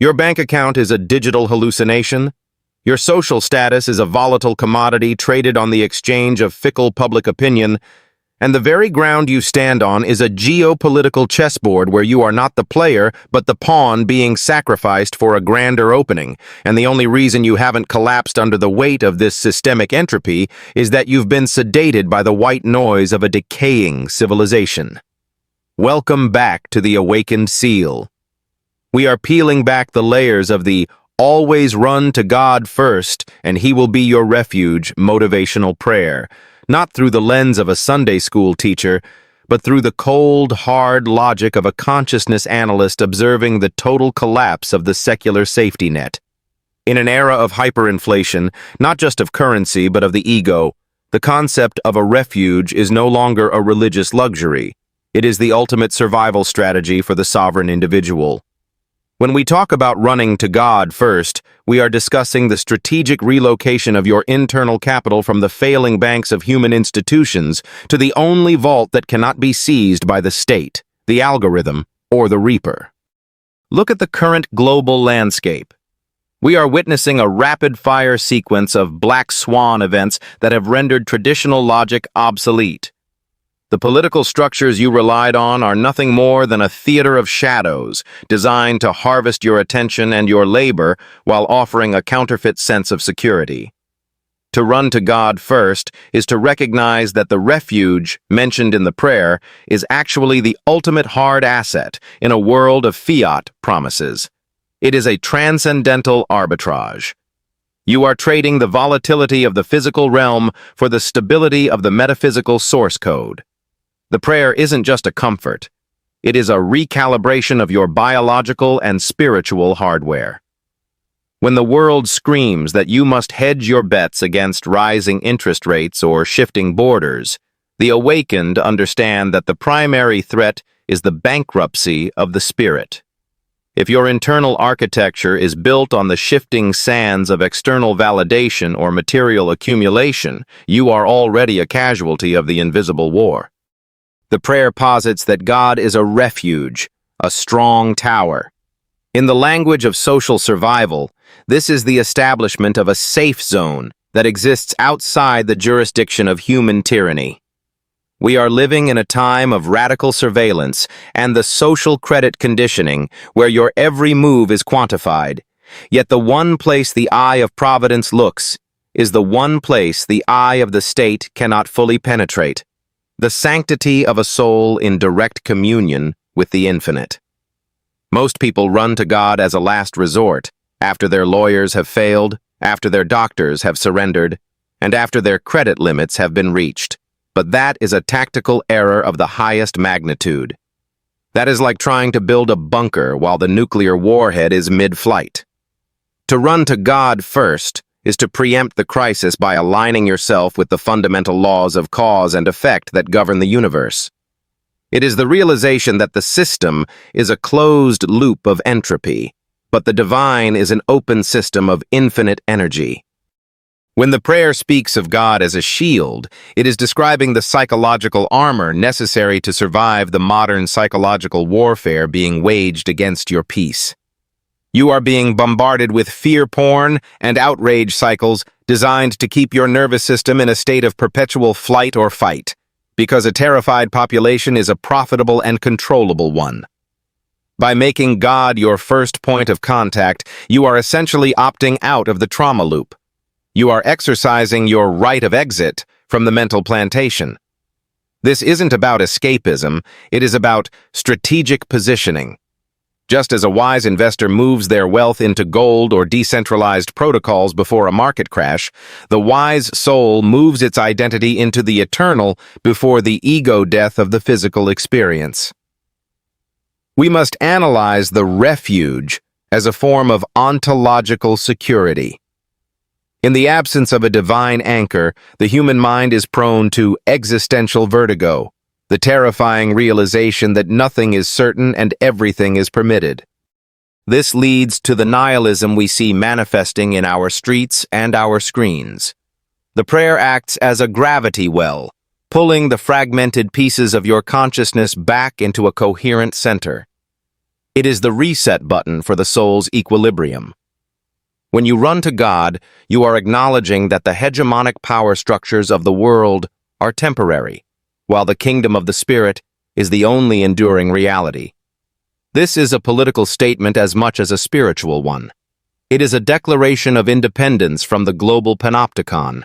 Your bank account is a digital hallucination. Your social status is a volatile commodity traded on the exchange of fickle public opinion. And the very ground you stand on is a geopolitical chessboard where you are not the player, but the pawn being sacrificed for a grander opening. And the only reason you haven't collapsed under the weight of this systemic entropy is that you've been sedated by the white noise of a decaying civilization. Welcome back to the Awakened Seal. We are peeling back the layers of the always run to God first, and He will be your refuge motivational prayer, not through the lens of a Sunday school teacher, but through the cold, hard logic of a consciousness analyst observing the total collapse of the secular safety net. In an era of hyperinflation, not just of currency but of the ego, the concept of a refuge is no longer a religious luxury. It is the ultimate survival strategy for the sovereign individual. When we talk about running to God first, we are discussing the strategic relocation of your internal capital from the failing banks of human institutions to the only vault that cannot be seized by the state, the algorithm, or the reaper. Look at the current global landscape. We are witnessing a rapid-fire sequence of black swan events that have rendered traditional logic obsolete. The political structures you relied on are nothing more than a theater of shadows, designed to harvest your attention and your labor while offering a counterfeit sense of security. To run to God first is to recognize that the refuge, mentioned in the prayer, is actually the ultimate hard asset in a world of fiat promises. It is a transcendental arbitrage. You are trading the volatility of the physical realm for the stability of the metaphysical source code. The prayer isn't just a comfort. It is a recalibration of your biological and spiritual hardware. When the world screams that you must hedge your bets against rising interest rates or shifting borders, the awakened understand that the primary threat is the bankruptcy of the spirit. If your internal architecture is built on the shifting sands of external validation or material accumulation, you are already a casualty of the invisible war. The prayer posits that God is a refuge, a strong tower. In the language of social survival, this is the establishment of a safe zone that exists outside the jurisdiction of human tyranny. We are living in a time of radical surveillance and the social credit conditioning where your every move is quantified. Yet the one place the eye of providence looks is the one place the eye of the state cannot fully penetrate. The sanctity of a soul in direct communion with the infinite. Most people run to God as a last resort, after their lawyers have failed, after their doctors have surrendered, and after their credit limits have been reached. But that is a tactical error of the highest magnitude. That is like trying to build a bunker while the nuclear warhead is mid-flight. To run to God first is to preempt the crisis by aligning yourself with the fundamental laws of cause and effect that govern the universe. It is the realization that the system is a closed loop of entropy, but the divine is an open system of infinite energy. When the prayer speaks of God as a shield, it is describing the psychological armor necessary to survive the modern psychological warfare being waged against your peace. You are being bombarded with fear porn and outrage cycles designed to keep your nervous system in a state of perpetual flight or fight, because a terrified population is a profitable and controllable one. By making God your first point of contact, you are essentially opting out of the trauma loop. You are exercising your right of exit from the mental plantation. This isn't about escapism, it is about strategic positioning. Just as a wise investor moves their wealth into gold or decentralized protocols before a market crash, the wise soul moves its identity into the eternal before the ego death of the physical experience. We must analyze the refuge as a form of ontological security. In the absence of a divine anchor, the human mind is prone to existential vertigo, the terrifying realization that nothing is certain and everything is permitted. This leads to the nihilism we see manifesting in our streets and our screens. The prayer acts as a gravity well, pulling the fragmented pieces of your consciousness back into a coherent center. It is the reset button for the soul's equilibrium. When you run to God, you are acknowledging that the hegemonic power structures of the world are temporary, while the kingdom of the Spirit is the only enduring reality. This is a political statement as much as a spiritual one. It is a declaration of independence from the global panopticon.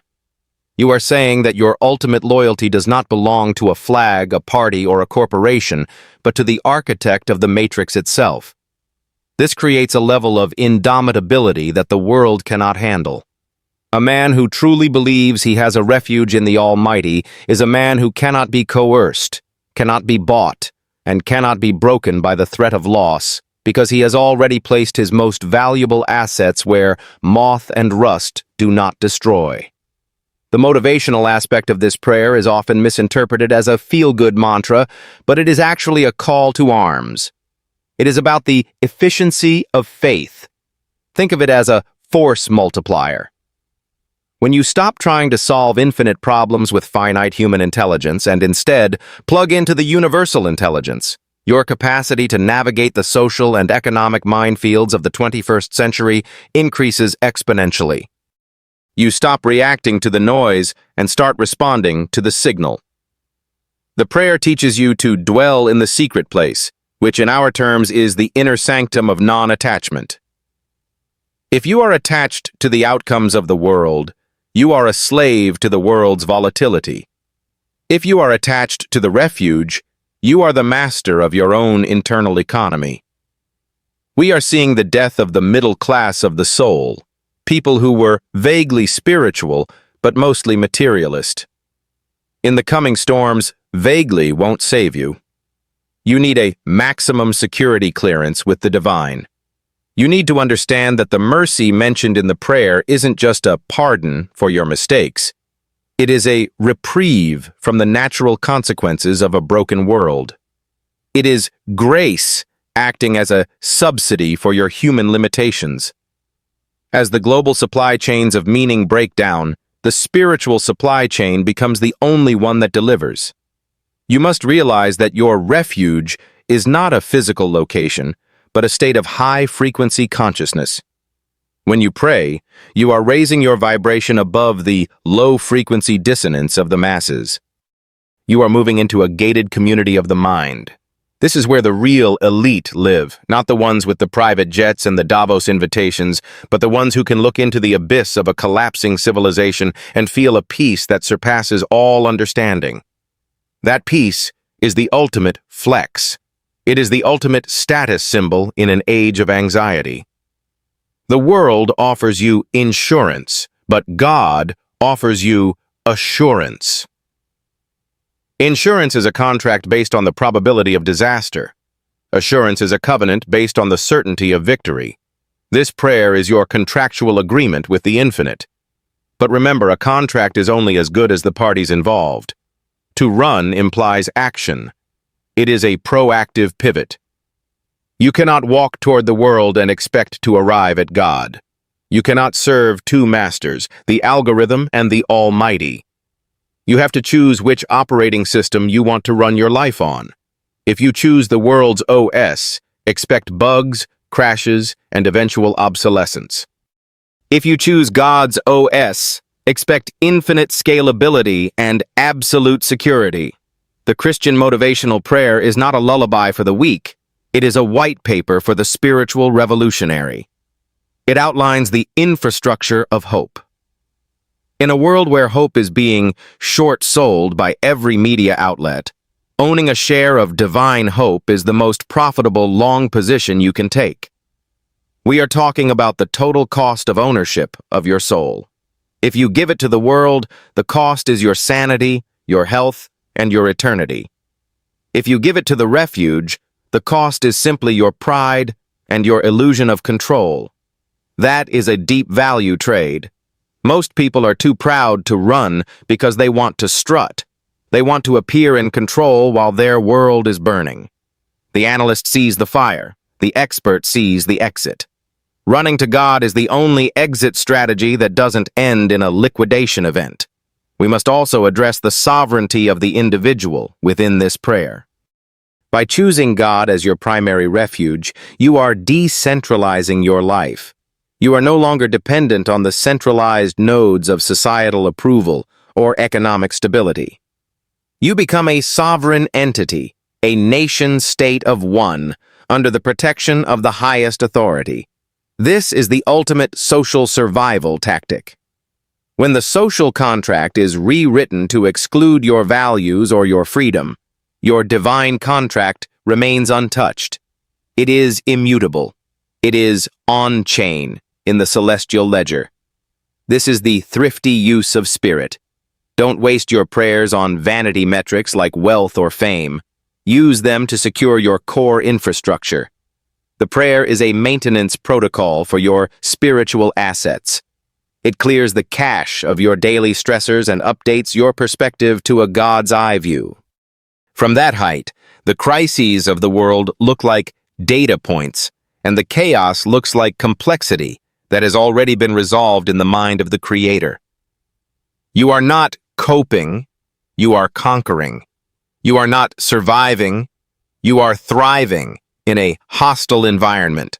You are saying that your ultimate loyalty does not belong to a flag, a party, or a corporation, but to the architect of the matrix itself. This creates a level of indomitability that the world cannot handle. A man who truly believes he has a refuge in the Almighty is a man who cannot be coerced, cannot be bought, and cannot be broken by the threat of loss, because he has already placed his most valuable assets where moth and rust do not destroy. The motivational aspect of this prayer is often misinterpreted as a feel-good mantra, but it is actually a call to arms. It is about the efficiency of faith. Think of it as a force multiplier. When you stop trying to solve infinite problems with finite human intelligence and instead plug into the universal intelligence, your capacity to navigate the social and economic minefields of the 21st century increases exponentially. You stop reacting to the noise and start responding to the signal. The prayer teaches you to dwell in the secret place, which in our terms is the inner sanctum of non-attachment. If you are attached to the outcomes of the world, you are a slave to the world's volatility. If you are attached to the refuge, you are the master of your own internal economy. We are seeing the death of the middle class of the soul, people who were vaguely spiritual, but mostly materialist. In the coming storms, vaguely won't save you. You need a maximum security clearance with the divine. You need to understand that the mercy mentioned in the prayer isn't just a pardon for your mistakes. It is a reprieve from the natural consequences of a broken world. It is grace acting as a subsidy for your human limitations. As the global supply chains of meaning break down, the spiritual supply chain becomes the only one that delivers. You must realize that your refuge is not a physical location, but a state of high-frequency consciousness. When you pray, you are raising your vibration above the low-frequency dissonance of the masses. You are moving into a gated community of the mind. This is where the real elite live, not the ones with the private jets and the Davos invitations, but the ones who can look into the abyss of a collapsing civilization and feel a peace that surpasses all understanding. That peace is the ultimate flex. It is the ultimate status symbol in an age of anxiety. The world offers you insurance, but God offers you assurance. Insurance is a contract based on the probability of disaster. Assurance is a covenant based on the certainty of victory. This prayer is your contractual agreement with the infinite. But remember, a contract is only as good as the parties involved. To run implies action. It is a proactive pivot. You cannot walk toward the world and expect to arrive at God. You cannot serve two masters, the algorithm and the Almighty. You have to choose which operating system you want to run your life on. If you choose the world's OS, expect bugs, crashes, and eventual obsolescence. If you choose God's OS, expect infinite scalability and absolute security. The Christian motivational prayer is not a lullaby for the weak. It is a white paper for the spiritual revolutionary. It outlines the infrastructure of hope. In a world where hope is being short-sold by every media outlet, owning a share of divine hope is the most profitable long position you can take. We are talking about the total cost of ownership of your soul. If you give it to the world, the cost is your sanity, your health, and your eternity. If you give it to the refuge, the cost is simply your pride and your illusion of control. That is a deep value trade. Most people are too proud to run because they want to strut. They want to appear in control while their world is burning. The analyst sees the fire. The expert sees the exit. Running to God is the only exit strategy that doesn't end in a liquidation event. We must also address the sovereignty of the individual within this prayer. By choosing God as your primary refuge, you are decentralizing your life. You are no longer dependent on the centralized nodes of societal approval or economic stability. You become a sovereign entity, a nation-state of one, under the protection of the highest authority. This is the ultimate social survival tactic. When the social contract is rewritten to exclude your values or your freedom, your divine contract remains untouched. It is immutable. It is on-chain in the celestial ledger. This is the thrifty use of spirit. Don't waste your prayers on vanity metrics like wealth or fame. Use them to secure your core infrastructure. The prayer is a maintenance protocol for your spiritual assets. It clears the cache of your daily stressors and updates your perspective to a God's eye view. From that height, the crises of the world look like data points, and the chaos looks like complexity that has already been resolved in the mind of the Creator. You are not coping, you are conquering. You are not surviving, you are thriving in a hostile environment.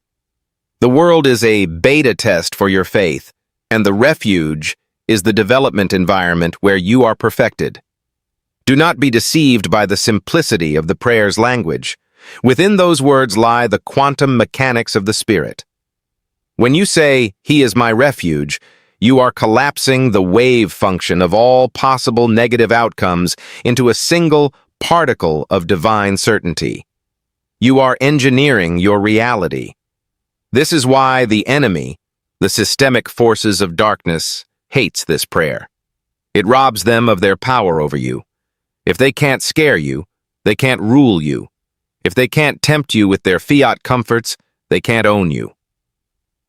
The world is a beta test for your faith, and the refuge is the development environment where you are perfected. Do not be deceived by the simplicity of the prayer's language. Within those words lie the quantum mechanics of the Spirit. When you say, "He is my refuge," you are collapsing the wave function of all possible negative outcomes into a single particle of divine certainty. You are engineering your reality. This is why the enemy, the systemic forces of darkness, hates this prayer. It robs them of their power over you. If they can't scare you, they can't rule you. If they can't tempt you with their fiat comforts, they can't own you.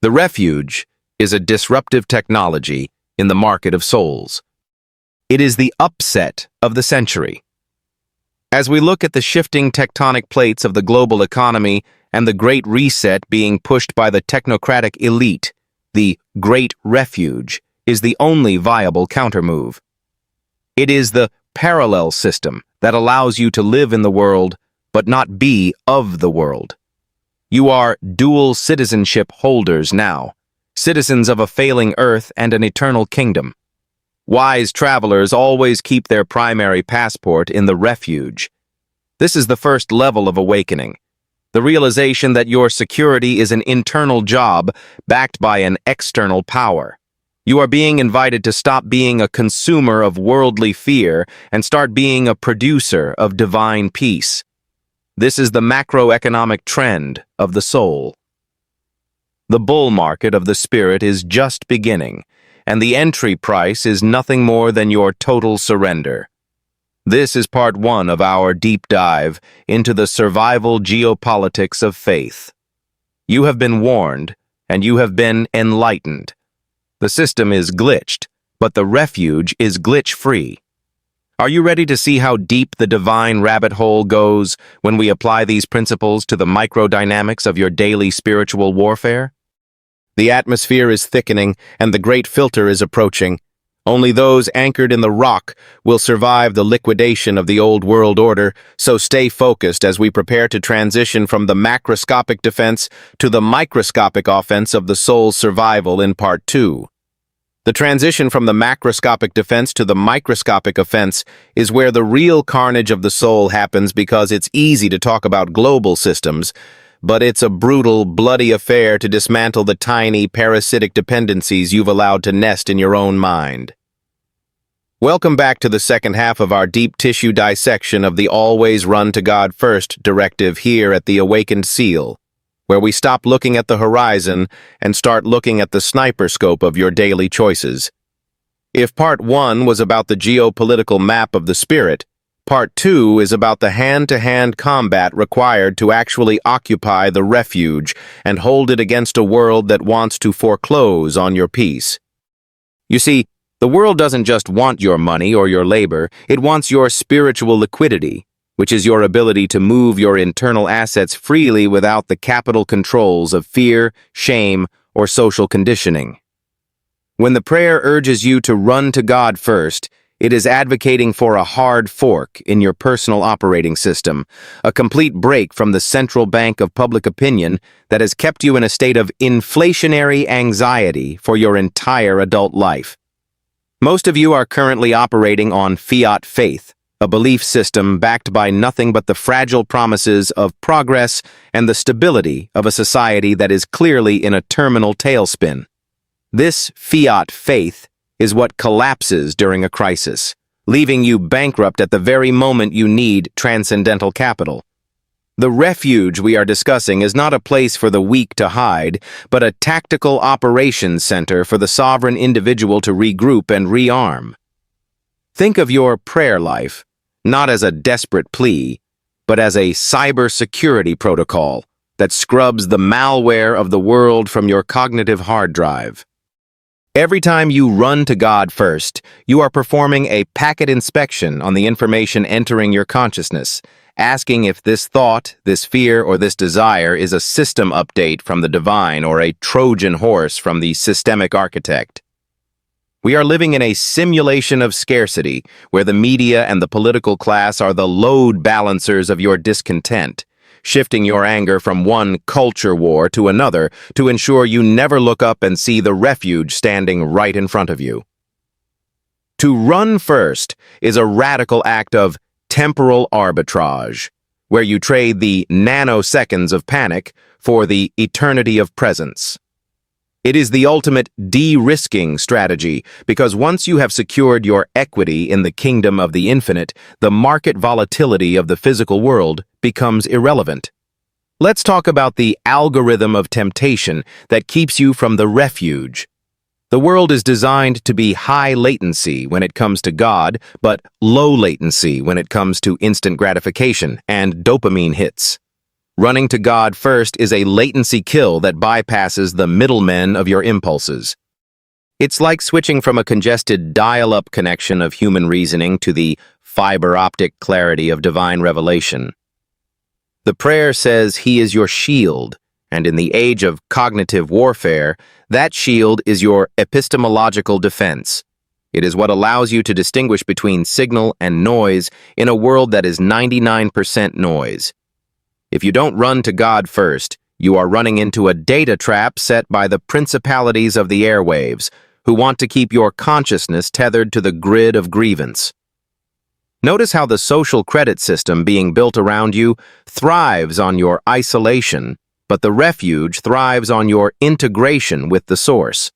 The refuge is a disruptive technology in the market of souls. It is the upset of the century. As we look at the shifting tectonic plates of the global economy and the Great Reset being pushed by the technocratic elite, the Great Refuge is the only viable countermove. It is the parallel system that allows you to live in the world but not be of the world. You are dual citizenship holders now, citizens of a failing earth and an eternal kingdom. Wise travelers always keep their primary passport in the refuge. This is the first level of awakening, the realization that your security is an internal job backed by an external power. You are being invited to stop being a consumer of worldly fear and start being a producer of divine peace. This is the macroeconomic trend of the soul. The bull market of the spirit is just beginning, and the entry price is nothing more than your total surrender. This is part one of our deep dive into the survival geopolitics of faith. You have been warned, and you have been enlightened. The system is glitched, but the refuge is glitch-free. Are you ready to see how deep the divine rabbit hole goes when we apply these principles to the microdynamics of your daily spiritual warfare? The atmosphere is thickening, and the great filter is approaching. Only those anchored in the rock will survive the liquidation of the old world order, so stay focused as we prepare to transition from the macroscopic defense to the microscopic offense of the soul's survival in Part 2. The transition from the macroscopic defense to the microscopic offense is where the real carnage of the soul happens, because it's easy to talk about global systems, but it's a brutal, bloody affair to dismantle the tiny, parasitic dependencies you've allowed to nest in your own mind. Welcome back to the second half of our deep tissue dissection of the always run to God first directive here at the Awakened Seal, where we stop looking at the horizon and start looking at the sniper scope of your daily choices. If Part 1 was about the geopolitical map of the spirit, Part 2 is about the hand-to-hand combat required to actually occupy the refuge and hold it against a world that wants to foreclose on your peace. You see, the world doesn't just want your money or your labor, it wants your spiritual liquidity, which is your ability to move your internal assets freely without the capital controls of fear, shame, or social conditioning. When the prayer urges you to run to God first, It is advocating for a hard fork in your personal operating system, a complete break from the central bank of public opinion that has kept you in a state of inflationary anxiety for your entire adult life. Most of you are currently operating on fiat faith, a belief system backed by nothing but the fragile promises of progress and the stability of a society that is clearly in a terminal tailspin. This fiat faith is what collapses during a crisis, leaving you bankrupt at the very moment you need transcendental capital. The refuge we are discussing is not a place for the weak to hide, but a tactical operations center for the sovereign individual to regroup and rearm. Think of your prayer life, not as a desperate plea, but as a cybersecurity protocol that scrubs the malware of the world from your cognitive hard drive. Every time you run to God first, you are performing a packet inspection on the information entering your consciousness, asking if this thought, this fear, or this desire is a system update from the divine or a Trojan horse from the systemic architect. We are living in a simulation of scarcity, where the media and the political class are the load balancers of your discontent, shifting your anger from one culture war to another to ensure you never look up and see the refuge standing right in front of you. To run first is a radical act of temporal arbitrage, where you trade the nano-seconds of panic for the eternity of presence. It is the ultimate de-risking strategy, because once you have secured your equity in the kingdom of the infinite, the market volatility of the physical world becomes irrelevant. Let's talk about the algorithm of temptation that keeps you from the refuge. The world is designed to be high latency when it comes to God, but low latency when it comes to instant gratification and dopamine hits. Running to God first is a latency kill that bypasses the middlemen of your impulses. It's like switching from a congested dial-up connection of human reasoning to the fiber optic clarity of divine revelation. The prayer says He is your shield, and in the age of cognitive warfare, that shield is your epistemological defense. It is what allows you to distinguish between signal and noise in a world that is 99% noise. If you don't run to God first, you are running into a data trap set by the principalities of the airwaves, who want to keep your consciousness tethered to the grid of grievance. Notice how the social credit system being built around you thrives on your isolation, but the refuge thrives on your integration with the source.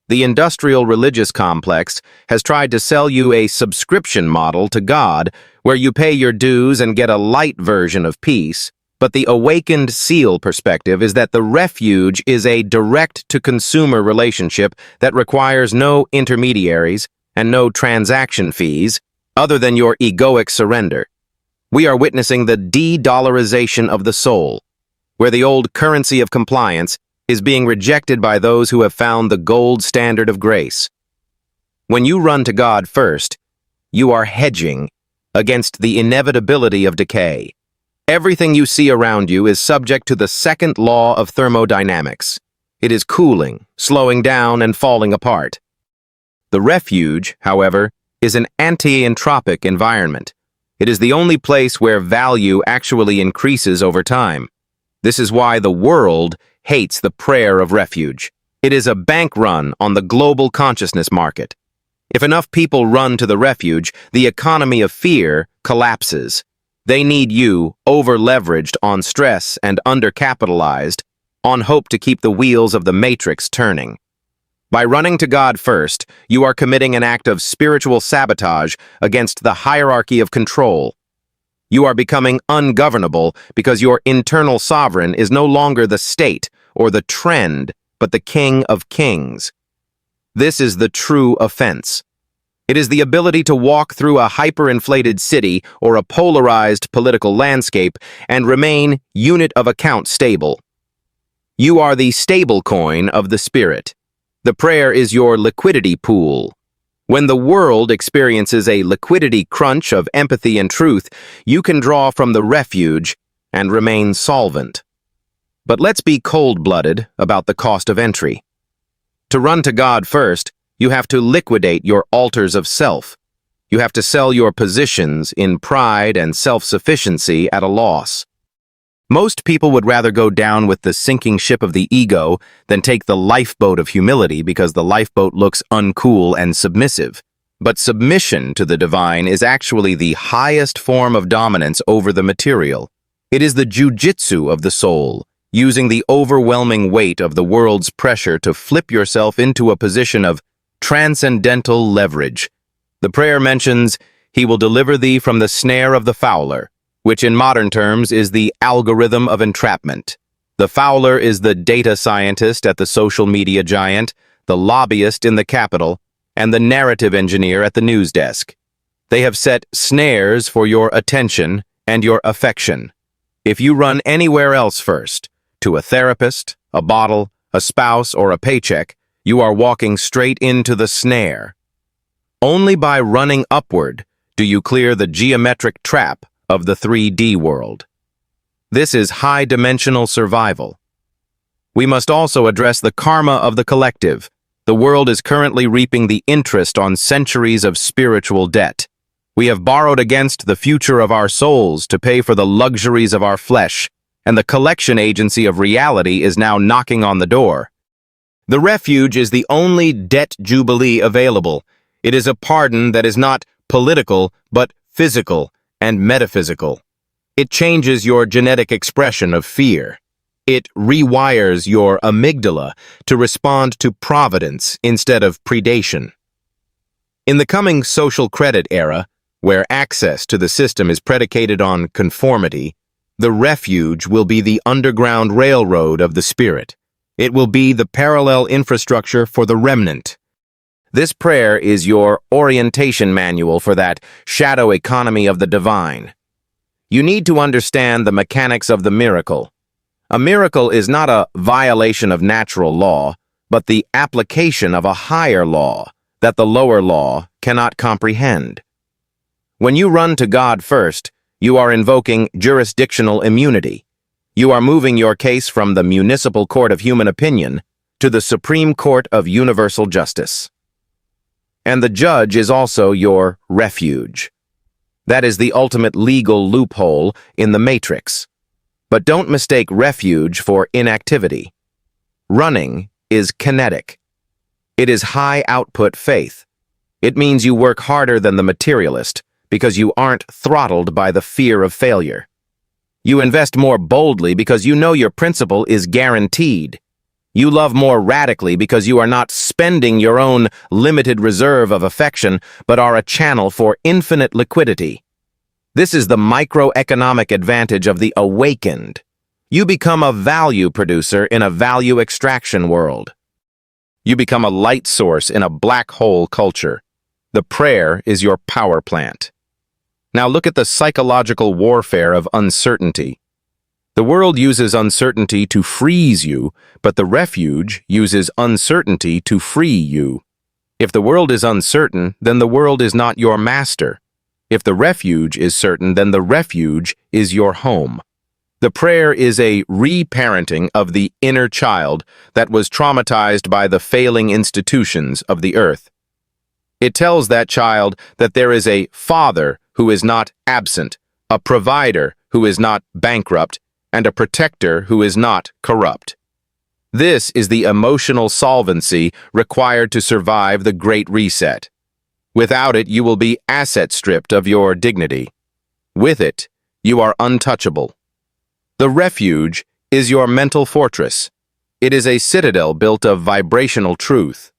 The industrial religious complex has tried to sell you a subscription model to God where you pay your dues and get a light version of peace, but the awakened seal perspective is that the refuge is a direct-to-consumer relationship that requires no intermediaries and no transaction fees other than your egoic surrender. We are witnessing the de-dollarization of the soul, where the old currency of compliance is being rejected by those who have found the gold standard of grace. When you run to God first, you are hedging against the inevitability of decay. Everything you see around you is subject to the second law of thermodynamics. It is cooling, slowing down, and falling apart. The refuge, however, is an anti-entropic environment. It is the only place where value actually increases over time. This is why the world hates the prayer of refuge. It is a bank run on the global consciousness market. If enough people run to the refuge, the economy of fear collapses. They need you, over-leveraged on stress and undercapitalized, on hope to keep the wheels of the Matrix turning. By running to God first, you are committing an act of spiritual sabotage against the hierarchy of control. You are becoming ungovernable because your internal sovereign is no longer the state or the trend, but the King of Kings. This is the true offense. It is the ability to walk through a hyperinflated city or a polarized political landscape and remain unit of account stable. You are the stable coin of the spirit. The prayer is your liquidity pool. When the world experiences a liquidity crunch of empathy and truth, you can draw from the refuge and remain solvent. But let's be cold-blooded about the cost of entry. To run to God first, you have to liquidate your altars of self, You have to sell your positions in pride and self-sufficiency at a loss. Most people would rather go down with the sinking ship of the ego than take the lifeboat of humility because the lifeboat looks uncool and submissive. But submission to the divine is actually the highest form of dominance over the material. It is the jujitsu of the soul, using the overwhelming weight of the world's pressure to flip yourself into a position of transcendental leverage. The prayer mentions, "He will deliver thee from the snare of the fowler," which in modern terms is the algorithm of entrapment. The fowler is the data scientist at the social media giant, the lobbyist in the Capitol, and the narrative engineer at the news desk. They have set snares for your attention and your affection. If you run anywhere else first, to a therapist, a bottle, a spouse, or a paycheck, you are walking straight into the snare. Only by running upward do you clear the geometric trap of the 3D world. This is high-dimensional survival. We must also address the karma of the collective. The world is currently reaping the interest on centuries of spiritual debt. We have borrowed against the future of our souls to pay for the luxuries of our flesh, and the collection agency of reality is now knocking on the door. The refuge is the only debt jubilee available. It is a pardon that is not political, but physical and metaphysical. It changes your genetic expression of fear. It rewires your amygdala to respond to providence instead of predation. In the coming social credit era, where access to the system is predicated on conformity, the refuge will be the underground railroad of the spirit. It will be the parallel infrastructure for the remnant. This prayer is your orientation manual for that shadow economy of the divine. You need to understand the mechanics of the miracle. A miracle is not a violation of natural law, but the application of a higher law that the lower law cannot comprehend. When you run to God first, you are invoking jurisdictional immunity. You are moving your case from the municipal court of human opinion to the Supreme Court of universal justice. And the judge is also your refuge. That is the ultimate legal loophole in the Matrix. But don't mistake refuge for inactivity. Running is kinetic. It is high-output faith. It means you work harder than the materialist because you aren't throttled by the fear of failure. You invest more boldly because you know your principal is guaranteed. You love more radically because you are not spending your own limited reserve of affection, but are a channel for infinite liquidity. This is the microeconomic advantage of the awakened. You become a value producer in a value extraction world. You become a light source in a black hole culture. The prayer is your power plant. Now look at the psychological warfare of uncertainty. The world uses uncertainty to freeze you, but the refuge uses uncertainty to free you. If the world is uncertain, then the world is not your master. If the refuge is certain, then the refuge is your home. The prayer is a reparenting of the inner child that was traumatized by the failing institutions of the earth. It tells that child that there is a father who is not absent, a provider who is not bankrupt, and a protector who is not corrupt. This is the emotional solvency required to survive the Great Reset. Without it, you will be asset-stripped of your dignity. With it, you are untouchable. The refuge is your mental fortress. It is a citadel built of vibrational truth.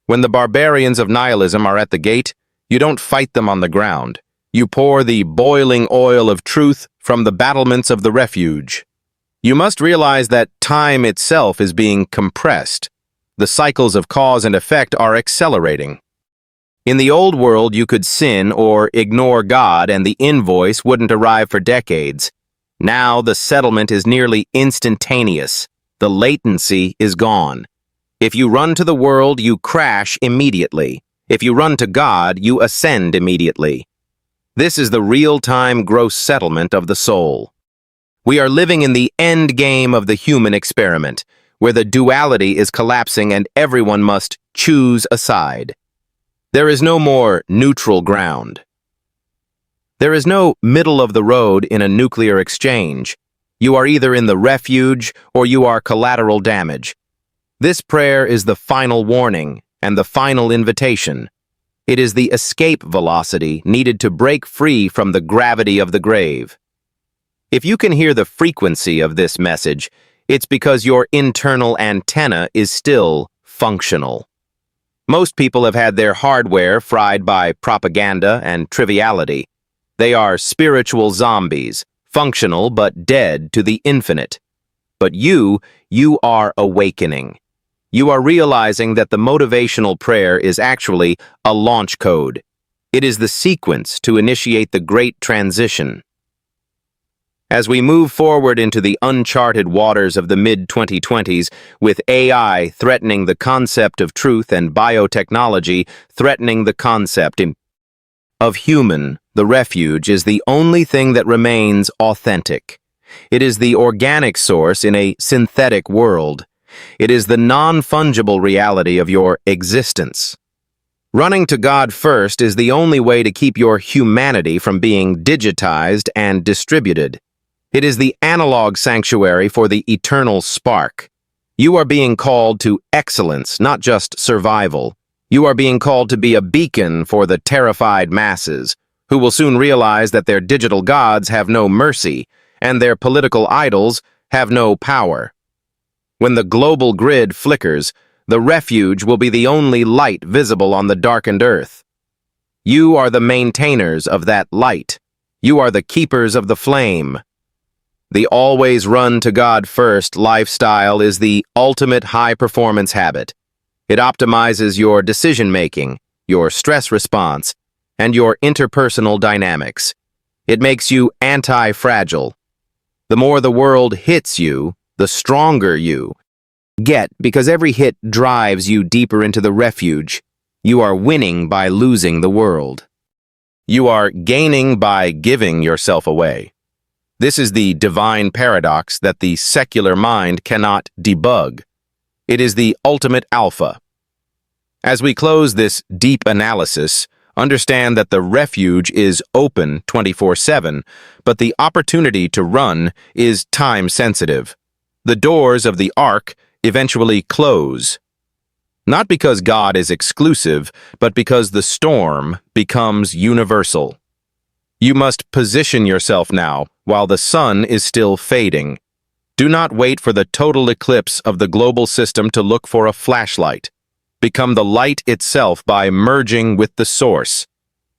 When the barbarians of nihilism are at the gate, you don't fight them on the ground. You pour the boiling oil of truth from the battlements of the refuge. You must realize that time itself is being compressed. The cycles of cause and effect are accelerating. In the old world, you could sin or ignore God and the invoice wouldn't arrive for decades. Now the settlement is nearly instantaneous. The latency is gone. If you run to the world, you crash immediately. If you run to God, you ascend immediately. This is the real-time gross settlement of the soul. We are living in the end game of the human experiment, where the duality is collapsing and everyone must choose a side. There is no more neutral ground. There is no middle of the road in a nuclear exchange. You are either in the refuge or you are collateral damage. This prayer is the final warning and the final invitation. It is the escape velocity needed to break free from the gravity of the grave. If you can hear the frequency of this message, it's because your internal antenna is still functional. Most people have had their hardware fried by propaganda and triviality. They are spiritual zombies, functional but dead to the infinite. But you are awakening. You are realizing that the motivational prayer is actually a launch code. It is the sequence to initiate the great transition. As we move forward into the uncharted waters of the mid-2020s, with AI threatening the concept of truth and biotechnology threatening the concept of human, the refuge is the only thing that remains authentic. It is the organic source in a synthetic world. It is the non-fungible reality of your existence. Running to God first is the only way to keep your humanity from being digitized and distributed. It is the analog sanctuary for the eternal spark. You are being called to excellence, not just survival. You are being called to be a beacon for the terrified masses, who will soon realize that their digital gods have no mercy, and their political idols have no power. When the global grid flickers, the refuge will be the only light visible on the darkened earth. You are the maintainers of that light. You are the keepers of the flame. The always run to God first lifestyle is the ultimate high-performance habit. It optimizes your decision-making, your stress response, and your interpersonal dynamics. It makes you anti-fragile. The more the world hits you, the stronger you get, because every hit drives you deeper into the refuge. You are winning by losing the world. You are gaining by giving yourself away. This is the divine paradox that the secular mind cannot debug. It is the ultimate alpha. As we close this deep analysis, understand that the refuge is open 24/7, but the opportunity to run is time-sensitive. The doors of the ark eventually close. Not because God is exclusive, but because the storm becomes universal. You must position yourself now, while the sun is still fading. Do not wait for the total eclipse of the global system to look for a flashlight. Become the light itself by merging with the source.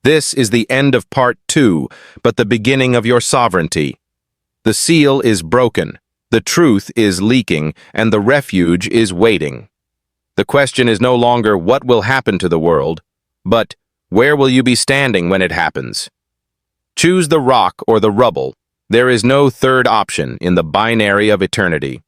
This is the end of part 2, but the beginning of your sovereignty. The seal is broken, the truth is leaking, and the refuge is waiting. The question is no longer what will happen to the world, but where will you be standing when it happens? Choose the rock or the rubble. There is no third option in the binary of eternity.